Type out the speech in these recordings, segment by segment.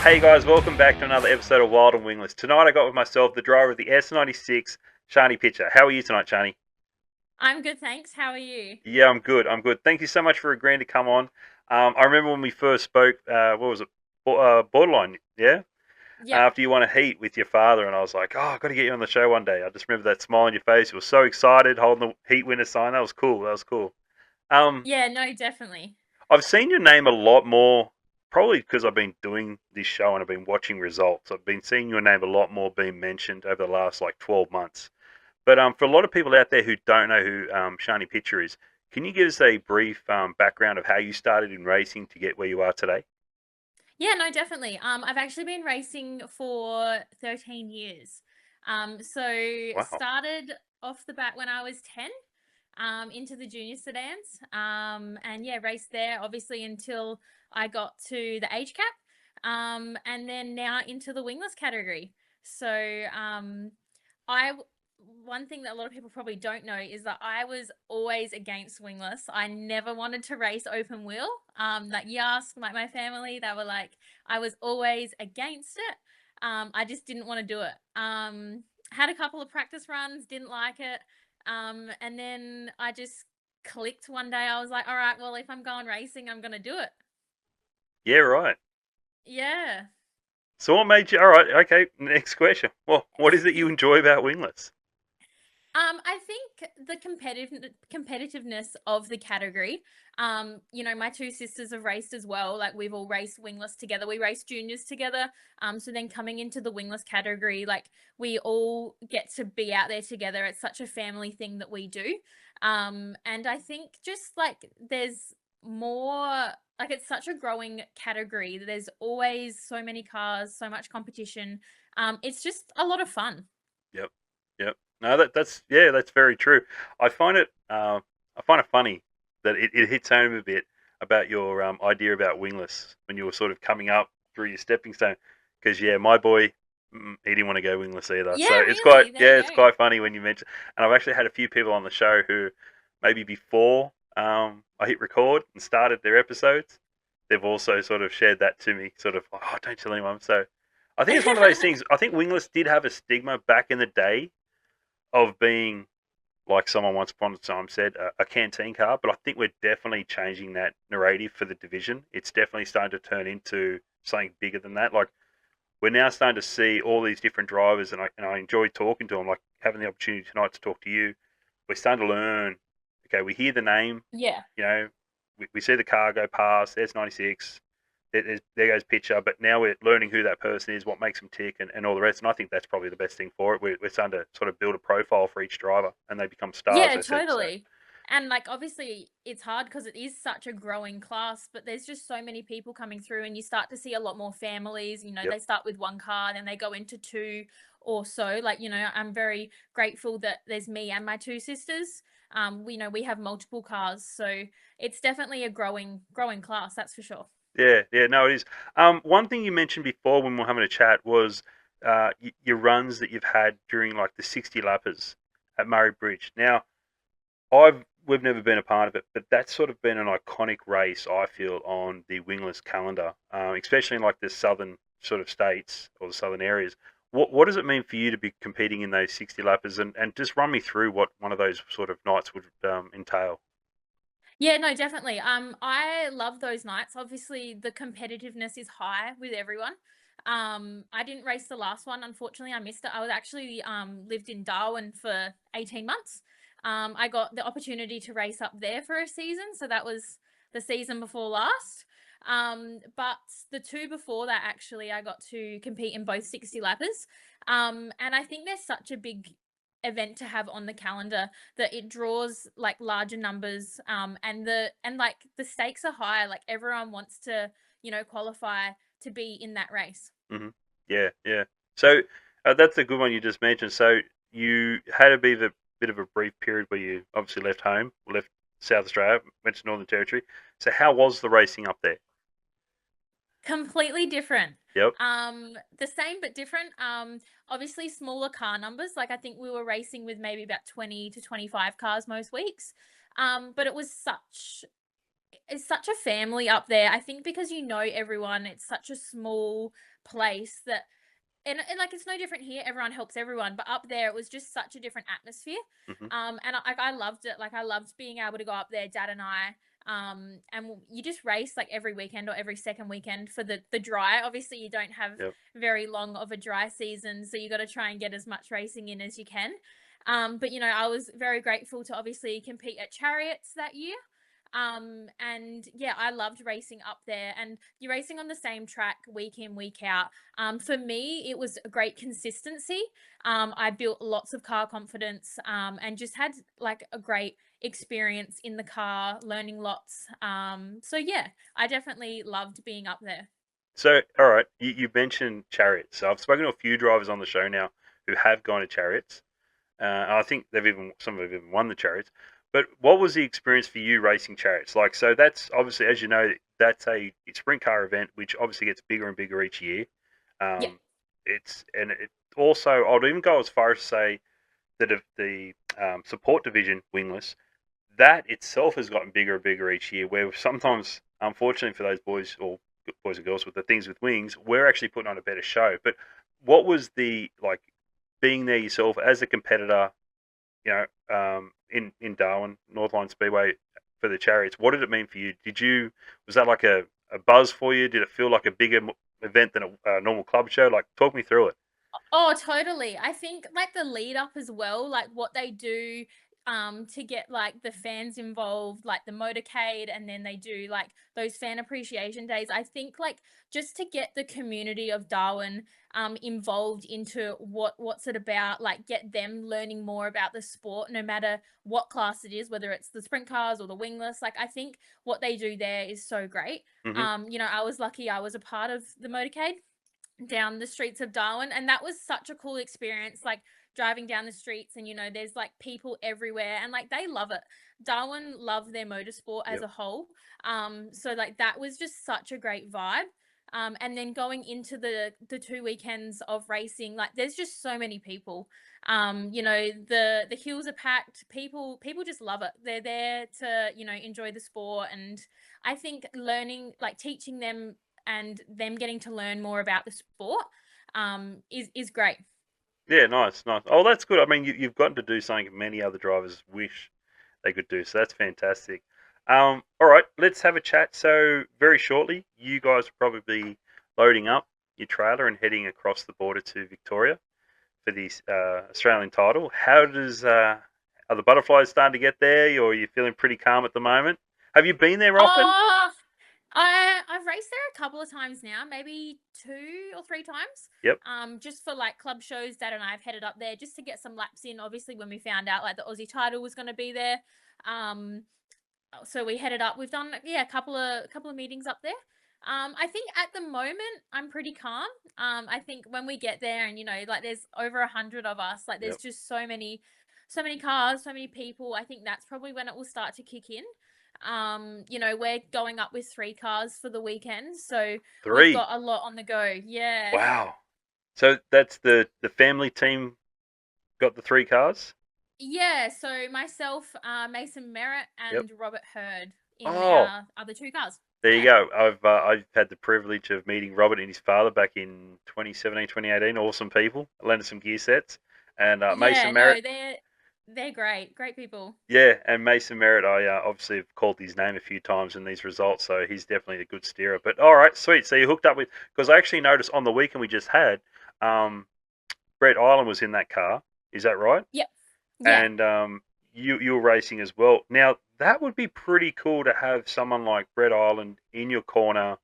Hey guys, welcome back to another episode of Wild and Wingless. Tonight I got with myself the driver of the S96, Sharni Pitcher. How are you tonight, Sharni? I'm good, thanks. How are you? Yeah, I'm good. I'm good. Thank you so much for agreeing to come on. I remember when we first spoke. What was it? Borderline, yeah. Yep. After you won a heat with your father, and I was like, oh, I've got to get you on the show one day. I just remember that smile on your face. You were so excited, holding the heat winner sign. That was cool. That was cool. Um, Yeah, no, definitely. I've seen your name a lot more, probably because I've been doing this show and I've been watching results. I've been seeing your name a lot more being mentioned over the last like 12 months. But for a lot of people out there who don't know who Shani Pitcher is, can you give us a brief background of how you started in racing to get where you are today? Yeah, no, definitely. I've actually been racing for 13 years. So Wow. started off the bat when I was 10, into the junior sedans. And yeah, raced there obviously until I got to the age cap. And then now into the wingless category. So I one thing that a lot of people probably don't know is that I was always against wingless. I never wanted to race open wheel. Like you ask like my family, they were like, I was always against it. I just didn't want to do it. Had a couple of practice runs, didn't like it. And then I just clicked one day. I was like, all right, well, if I'm going racing, I'm gonna do it. Yeah, right. Yeah. So what made you? All right, okay. Next question. Well, what is it you enjoy about wingless? I think the competitiveness of the category. My two sisters have raced as well. Like we've all raced wingless together. We raced juniors together. So then coming into the wingless category, like we all get to be out there together. It's such a family thing that we do. And I think just like there's more like it's such a growing category. There's always so many cars, so much competition. It's just a lot of fun. Yep, yep. No, that's yeah, that's very true. I find it I find it funny that it hits home a bit about your idea about wingless when you were sort of coming up through your stepping stone. Because yeah, my boy, he didn't want to go wingless either. So Yeah, it's quite really. There yeah, you it's go. quite funny when you mention. And I've actually had a few people on the show who maybe before I hit record and started their episodes, they've also sort of shared that to me, sort of oh, don't tell anyone. So I think it's one of those things. I think wingless did have a stigma back in the day of being like someone once upon a time said a canteen car, but I think we're definitely changing that narrative for the division. It's definitely starting to turn into something bigger than that. Like we're now starting to see all these different drivers, and I enjoy talking to them. Like having the opportunity tonight to talk to you, we're starting to learn. Okay, we hear the name, Yeah. you know, we see the car go past. There's 96. There goes Pitcher. But now we're learning who that person is, what makes them tick, and all the rest. And I think that's probably the best thing for it. We're starting to sort of build a profile for each driver, and they become stars. Yeah, They said so. totally. And like obviously it's hard because it is such a growing class, but there's just so many people coming through and you start to see a lot more families. Yep. They start with one car, then they go into two or so. Like, I'm very grateful that there's me and my two sisters. We have multiple cars. So it's definitely a growing class, that's for sure. Yeah. Yeah. No, it is. One thing you mentioned before when we were having a chat was your runs that you've had during like the 60 lappers at Murray Bridge. Now, we've never been a part of it, but that's sort of been an iconic race I feel on the wingless calendar, especially in like the southern sort of states or the southern areas. What does it mean for you to be competing in those 60 lappers, and just run me through what one of those sort of nights would entail? Yeah, no, definitely. I love those nights. Obviously, the competitiveness is high with everyone. I didn't race the last one, unfortunately. I missed it. I was actually lived in Darwin for 18 months. I got the opportunity to race up there for a season, so that was the season before last. But the two before that, actually, I got to compete in both 60 lappers. And I think there's such a big event to have on the calendar that it draws like larger numbers, and like the stakes are high, like everyone wants to qualify to be in that race. Hmm. Yeah, yeah. So that's a good one you just mentioned. So you had a bit of a brief period where you obviously left home, left South Australia, went to Northern Territory. So how was the racing up there? Completely different. Yep. The same but different. Obviously smaller car numbers. Like I think we were racing with maybe about 20 to 25 cars most weeks. But it's such a family up there. I think because you know everyone, it's such a small place that and like it's no different here. Everyone helps everyone, but up there it was just such a different atmosphere. Hmm. And I loved it. Like I loved being able to go up there, Dad and I. And you just race like every weekend or every second weekend for the dry. Obviously, you don't have Yep. very long of a dry season, so you got to try and get as much racing in as you can. But you know, I was very grateful to obviously compete at Chariots that year. And yeah, I loved racing up there, and you're racing on the same track week in, week out. For me, it was a great consistency. I built lots of car confidence, and just had like a great experience in the car, learning lots. So yeah, I definitely loved being up there. So, all right, you mentioned Chariots. So I've spoken to a few drivers on the show now who have gone to Chariots. I think some have even won the Chariots. But what was the experience for you racing Chariots? Like, so that's obviously, as you know, that's a sprint car event, which obviously gets bigger and bigger each year. Yeah. Um, it also, I'd even go as far as to say that if the support division, wingless, that itself has gotten bigger and bigger each year. Where sometimes, unfortunately for those boys or boys and girls with the things with wings, we're actually putting on a better show. But what was the like being there yourself as a competitor? You know, in Darwin, Northline Speedway for the Chariots. What did it mean for you? Was that like a buzz for you? Did it feel like a bigger event than a normal club show? Like, talk me through it. Oh, totally. I think like the lead up as well, like what they do to get like the fans involved, like the motorcade, and then they do like those fan appreciation days. I think like just to get the community of Darwin involved into what's it about, like get them learning more about the sport no matter what class it is, whether it's the sprint cars or the wingless. Like I think what they do there is so great. Hmm. You know, I was lucky I was a part of the motorcade down the streets of Darwin, and that was such a cool experience, like driving down the streets, and you know there's like people everywhere, and like they love it. Darwin love their motorsport as Yep. a whole. So like that was just such a great vibe. And then going into the 2 weekends of racing, like there's just so many people. You know, the hills are packed. People just love it. They're there to, you know, enjoy the sport. And I think learning, like teaching them and them getting to learn more about the sport is great. Yeah, nice, nice. Oh, that's good. I mean, you've gotten to do something many other drivers wish they could do, so that's fantastic. All right, let's have a chat. So, very shortly, you guys will probably be loading up your trailer and heading across the border to Victoria for the Australian title. Are the butterflies starting to get there, or are you feeling pretty calm at the moment? Have you been there often? Oh, I've raced there a couple of times now, maybe 2 or 3 times. Yep. Just for like club shows, Dad and I have headed up there just to get some laps in. Obviously, when we found out like the Aussie title was going to be there, um, so we headed up. We've done yeah a couple of meetings up there. I think at the moment I'm pretty calm. I think when we get there and you know like there's over 100 of us, like there's Yep. just so many cars, so many people. I think that's probably when it will start to kick in. You know, we're going up with 3 cars for the weekend, so we've Three. got a lot on the go. Yeah. Wow. So that's the family team got the 3 cars. Yeah, so myself, Mason Merritt, Yep. and Robert Hurd in Oh, our other 2 cars. there you Yeah. go. I've had the privilege of meeting Robert and his father back in 2017, 2018. Awesome people. I lent us some gear sets. And Yeah, Mason no, Merritt, they're great. Great people. yeah, and Mason Merritt, I obviously have called his name a few times in these results, so he's definitely a good steerer. But all right, sweet. So you hooked up with, because I actually noticed on the weekend we just had, um, Brett Island was in that car. Is that right? Yep. Yeah. And you were racing as well. Now that would be pretty cool to have someone like Brett Island in your corner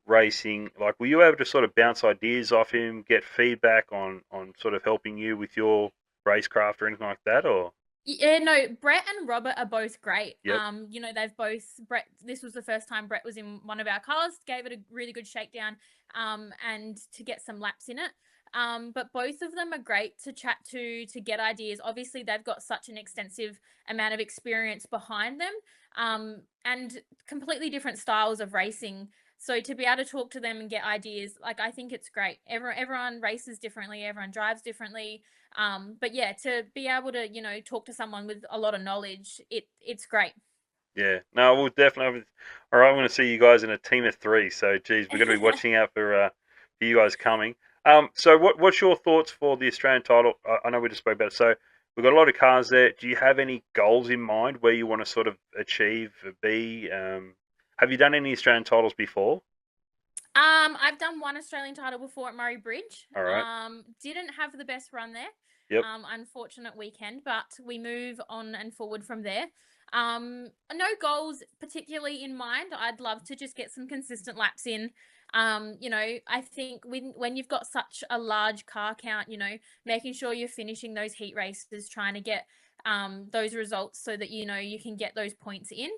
racing. Like, were you able to sort of bounce ideas off him, get feedback on sort of helping you with your racecraft or anything like that? Or Yeah, no, Brett and Robert are both great. yep, You know, they've both Brett this was the first time Brett was in one of our cars, gave it a really good shakedown, and to get some laps in it. But both of them are great to chat to get ideas. Obviously, they've got such an extensive amount of experience behind them, and completely different styles of racing. So to be able to talk to them and get ideas, like I think it's great. Everyone races differently, everyone drives differently. But yeah, to be able to, you know, talk to someone with a lot of knowledge, it's great. Yeah. No, we'll definitely. All right, I'm going to see you guys in a team of three. So, geez, we're going to be watching out for you guys coming. So what's your thoughts for the Australian title? I know we just spoke about it. So we've got a lot of cars there. Do you have any goals in mind where you want to sort of achieve, be? Have you done any Australian titles before? I've done one Australian title before at Murray Bridge. All right. Didn't have the best run there. Yep. Unfortunate weekend, but we move on and forward from there. No goals particularly in mind. I'd love to just get some consistent laps in. I think when you've got such a large car count, making sure you're finishing those heat races, trying to get those results so that you can get those points in.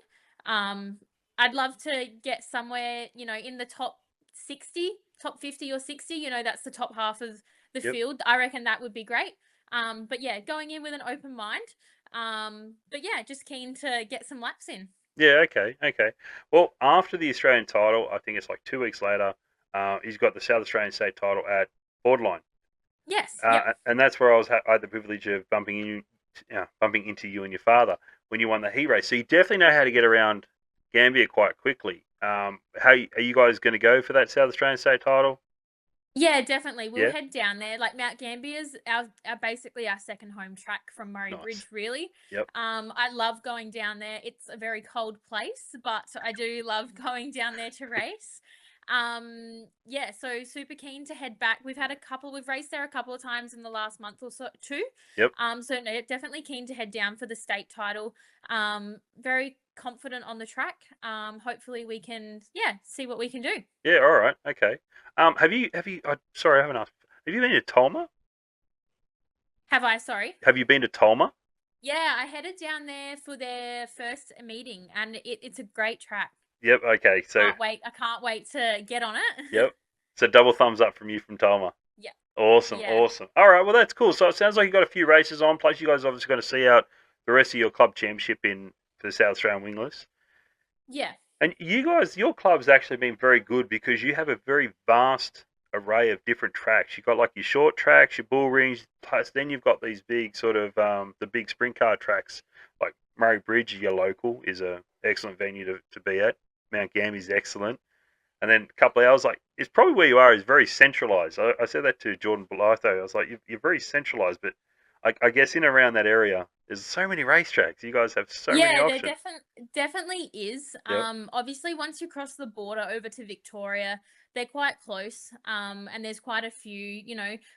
Um, I'd love to get somewhere, in the top 60, top 50 or 60, that's the top half of the Yep. field. I reckon that would be great. But yeah, going in with an open mind. But yeah, just keen to get some laps in. Yeah. Okay. Okay. Well, after the Australian title, I think it's like 2 weeks later. He's got the South Australian state title at Borderline. Yes. Yep. And that's where I had the privilege of bumping into you and your father when you won the heat race. So you definitely know how to get around Gambia quite quickly. How are you guys going to go for that South Australian state title? Yeah, definitely. We'll Yeah, head down there. Like Mount Gambier's our basically our second home track from Murray nice. Bridge, really. Yep. I love going down there. It's a very cold place, but I do love going down there to race. Yeah, so super keen to head back. We've raced there a couple of times in the last month or so too. Yep. So no, definitely keen to head down for the state title. Very confident on the track. Hopefully we can, yeah, see what we can do. Yeah. All right. Okay. Have you? Sorry, I haven't asked. Have you been to Tolma? Have I? Sorry. Have you been to Tolma? Yeah, I headed down there for their first meeting, and it's a great track. Yep. Okay. So Can't wait! I can't wait to get on it. yep. So double thumbs up from you from Tolma. Yeah, Awesome. yeah, Awesome. All right. Well, that's cool. So it sounds like you got a few races on. Plus, you guys obviously going to see out the rest of your club championship in for the South Australian Wingless. yeah, And you guys, your club's actually been very good because you have a very vast array of different tracks. You've got like your short tracks, your bull rings, plus then you've got these big sort of the big sprint car tracks. Like Murray Bridge, your local, is a excellent venue to be at. Mount Gambier is excellent. And then a couple of hours, like it's probably where you are is very centralised. I said that to Jordan Blytho. I was like, you're very centralised, but I guess in around that area, there's so many racetracks. You guys have so many yeah. There options. definitely is. Yep. Obviously, once you cross the border over to Victoria, they're quite close. And there's quite a few.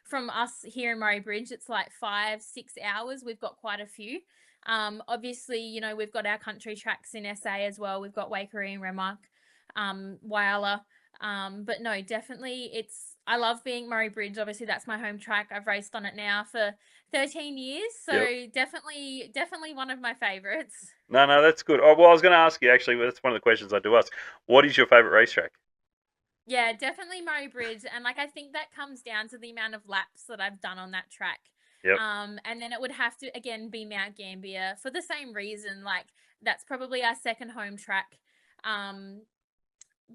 From us here in Murray Bridge, it's like 5-6 hours. We've got quite a few. Obviously, we've got our country tracks in SA as well. We've got Waikerie and Renmark, Wyala. But no, definitely I love being Murray Bridge. Obviously, that's my home track. I've raced on it now for 13 years. Yep. So definitely one of my favorites. No, no, that's good. Oh, well, I was going to ask you actually. That's one of the questions I do ask. What is your favourite racetrack? Yeah, definitely Murray Bridge. And I think that comes down to the amount of laps that I've done on that track. Yep. And then it would have to again be Mount Gambier for the same reason. Like that's probably our second home track.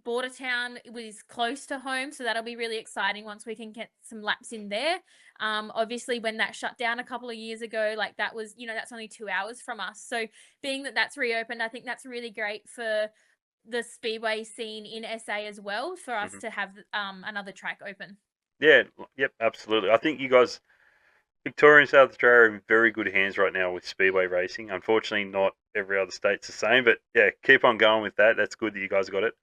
Bordertown was close to home, so that'll be really exciting once we can get some laps in there. Obviously, when that shut down a couple of years ago, like that was, that's only 2 hours from us. So being that that's reopened, I think that's really great for the speedway scene in SA as well, for us Hmm. to have another track open. Yeah. Yep. Absolutely. I think you guys, Victoria and South Australia, are in very good hands right now with speedway racing. Unfortunately, not every other state's the same, but yeah, keep on going with that. That's good that you guys got it.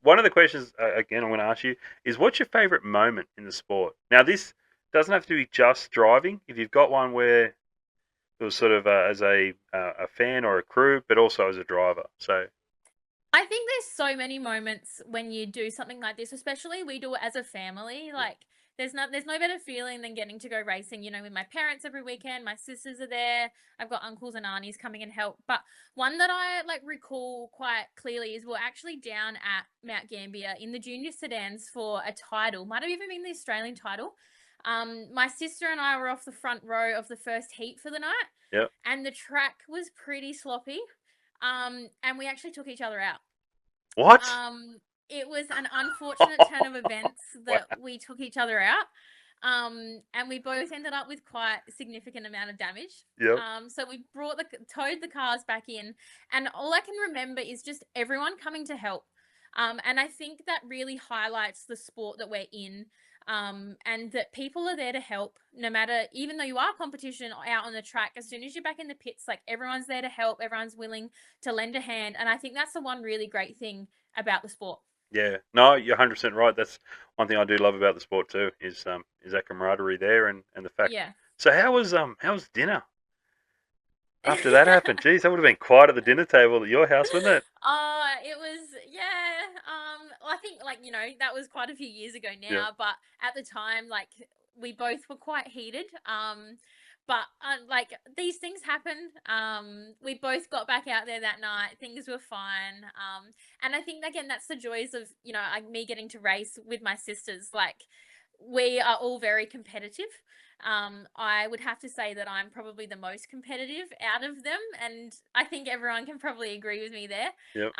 One of the questions again I'm going to ask you is, what's your favourite moment in the sport? Now, this doesn't have to be just driving. If you've got one where it was sort of as a fan or a crew, but also as a driver. So I think there's so many moments when you do something like this, especially we do it as a family. yeah, Like there's no better feeling than getting to go racing, with my parents every weekend. My sisters are there. I've got uncles and aunties coming and help. But one that I like recall quite clearly is we're actually down at Mount Gambier in the junior sedans for a title. Might have even been the Australian title. My sister and I were off the front row of the first heat for the night, yeah. and the track was pretty sloppy. And we actually took each other out. What? It was an unfortunate turn of events Wow. that we took each other out. And we both ended up with quite a significant amount of damage. Yep. So we towed the cars back in, and all I can remember is just everyone coming to help. And I think that really highlights the sport that we're in. And that people are there to help no matter, even though you are competition out on the track, as soon as you're back in the pits, like everyone's there to help, everyone's willing to lend a hand. And I think that's the one really great thing about the sport. Yeah. No, you're 100% right. That's one thing I do love about the sport too. Is that camaraderie there and the fact. Yeah. So how was dinner after that happened? Geez, that would have been quiet at the dinner table at your house, wouldn't it? It was, yeah. I think, like, that was quite a few years ago Yeah. now, but at the time, like, we both were quite heated. But like, these things happen. We both got back out there that night. Things were fine. And I think, again, that's the joys of, like, me getting to race with my sisters. Like, we are all very competitive. I would have to say that I'm probably the most competitive out of them, and I think everyone can probably agree with me there. Yep.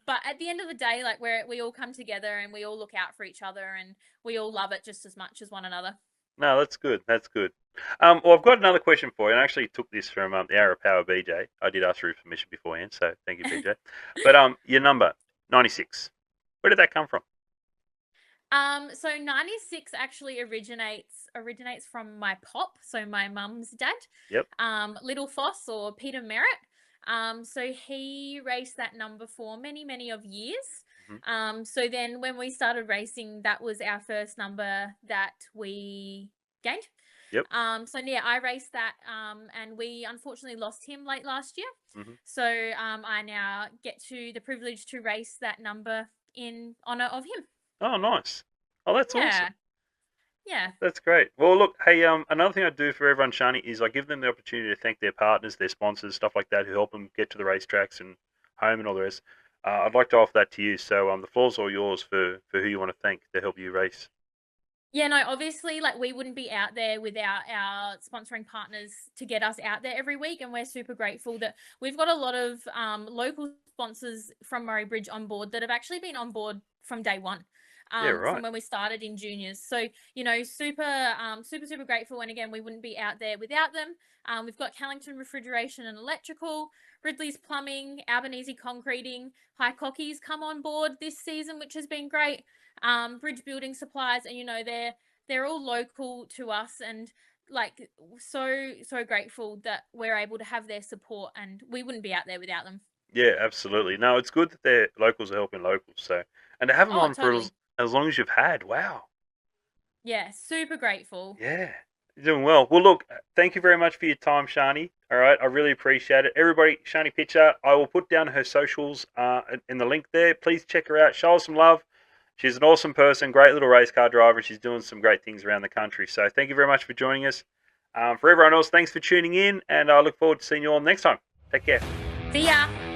But at the end of the day, like, we all come together and we all look out for each other, and we all love it just as much as one another. No, that's good. That's good. Well, I've got another question for you, and I actually took this from the Arrow Power BJ. I did ask for his permission beforehand, so thank you, BJ. But your number 96. Where did that come from? So 96 actually originates from my pop, so my mum's dad. Yep. Little Foss, or Peter Merritt. So he raced that number for many, many of years. Mm-hmm. So then when we started racing, that was our first number that we gained. Yep. So yeah, I raced that, and we unfortunately lost him late last year. Mm-hmm. So I now get the privilege to race that number in honor of him. Oh, nice. Oh, that's Yeah. awesome. Yeah. That's great. Well, look, hey, another thing I do for everyone, Sharni, is I give them the opportunity to thank their partners, their sponsors, stuff like that, who help them get to the racetracks and home and all the rest. I'd like to offer that to you. So the floor's all yours for who you want to thank to help you race. Yeah, no, obviously, like, we wouldn't be out there without our sponsoring partners to get us out there every week. And we're super grateful that we've got a lot of local sponsors from Murray Bridge on board that have actually been on board from day one. Yeah, right. From when we started in juniors. So, super grateful. And again, we wouldn't be out there without them. We've got Callington Refrigeration and Electrical, Ridley's Plumbing, Albanese Concreting, High Cockies come on board this season, which has been great. Bridge Building Supplies, and they're all local to us, and like, so grateful that we're able to have their support, and we wouldn't be out there without them. Yeah, absolutely. No, it's good that their locals are helping locals. So, and to have them Oh, on for totally. as long as you've had. Wow. Yeah, super grateful. Yeah, you're doing well. Well, look, thank you very much for your time, Sharni. All right, I really appreciate it. Everybody, Sharni Pitcher, I will put down her socials in the link there. Please check her out. Show her some love. She's an awesome person, great little race car driver. She's doing some great things around the country. So thank you very much for joining us. For everyone else, thanks for tuning in, and I look forward to seeing you all next time. Take care. See ya.